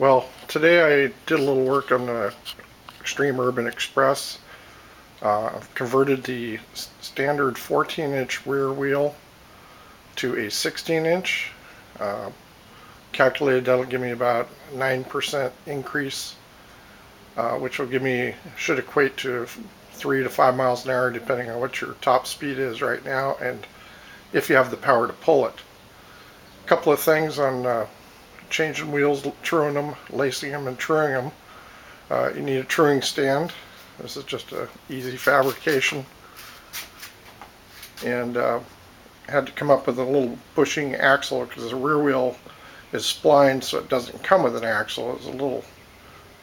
Well, today I did a little work on the Extreme Urban Express. I've converted the standard 14-inch rear wheel to a 16-inch. Calculated that'll give me about 9% increase, which will should equate to 3 to 5 miles an hour depending on what your top speed is right now and if you have the power to pull it. A couple of things on changing wheels, truing them, lacing them, and truing them. You need a truing stand. This is just an easy fabrication. And had to come up with a little bushing axle because the rear wheel is splined, so it doesn't come with an axle. It's a little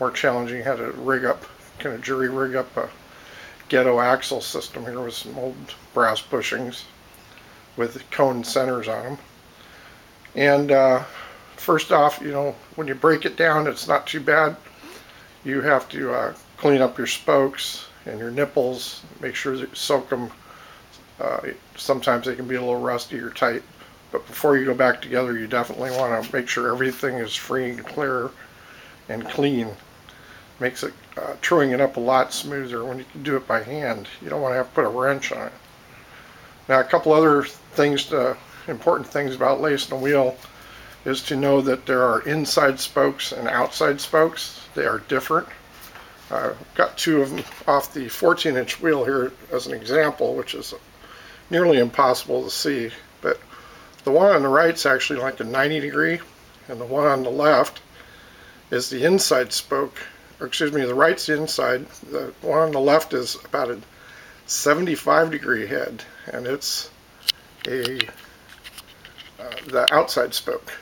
more challenging. Had to jury rig up a ghetto axle system here with some old brass bushings with cone centers on them. And first off, when you break it down, it's not too bad. You have to clean up your spokes and your nipples, make sure that you soak them. Sometimes they can be a little rusty or tight, but before you go back together, you definitely want to make sure everything is free and clear and clean. Makes it truing it up a lot smoother when you can do it by hand. You don't want to have to put a wrench on it. Now, a couple other important things about lacing a wheel is to know that there are inside spokes and outside spokes. They are different. I've got two of them off the 14-inch wheel here as an example, which is nearly impossible to see, but the one on the right is actually like a 90 degree, and the one on the left is the inside spoke, or excuse me, the right's the inside, the one on the left is about a 75 degree head, and it's the outside spoke.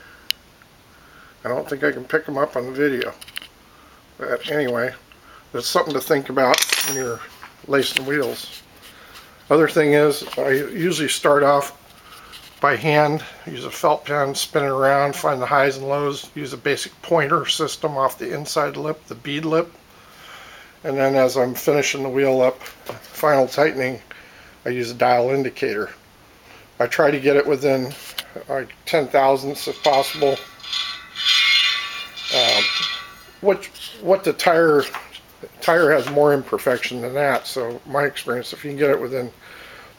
I don't think I can pick them up on the video, but anyway, there's something to think about when you're lacing wheels. Other thing is, I usually start off by hand, use a felt pen, spin it around, find the highs and lows, use a basic pointer system off the inside lip, the bead lip, and then as I'm finishing the wheel up, final tightening, I use a dial indicator. I try to get it within like 10 thousandths if possible. What the tire has more imperfection than that, so my experience, if you can get it within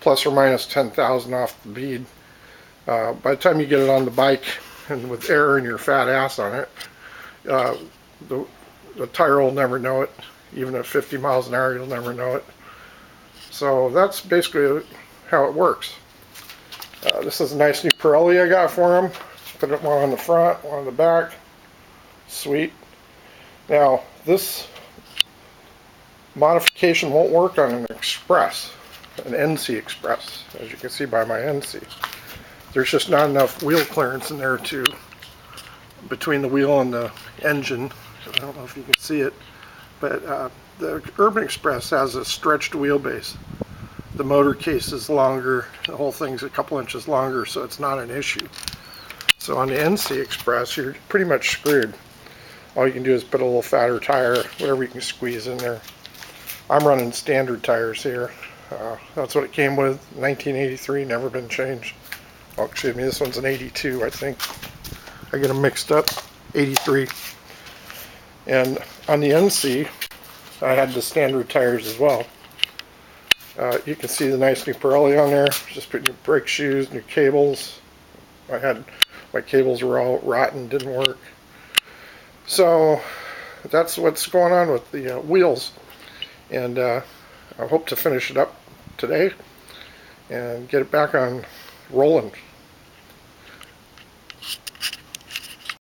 plus or minus 10,000 off the bead, by the time you get it on the bike and with air in your fat ass on it, the tire will never know it. Even at 50 miles an hour, you'll never know it. So that's basically how it works. This is a nice new Pirelli I got for him. Put it one on the front, one on the back. Sweet. Now, this modification won't work on an Express, an NC Express, as you can see by my NC. There's just not enough wheel clearance in there between the wheel and the engine. I don't know if you can see it, but the Urban Express has a stretched wheelbase. The motor case is longer, the whole thing's a couple inches longer, so it's not an issue. So on the NC Express, you're pretty much screwed. All you can do is put a little fatter tire, whatever you can squeeze in there. I'm running standard tires here. That's what it came with, 1983, never been changed. Oh, excuse me, this one's an 82, I think. I get them mixed up, 83. And on the NC, I had the standard tires as well. You can see the nice new Pirelli on there. Just put new brake shoes, new cables. My cables were all rotten, didn't work. So that's what's going on with the wheels. And I hope to finish it up today and get it back on rolling.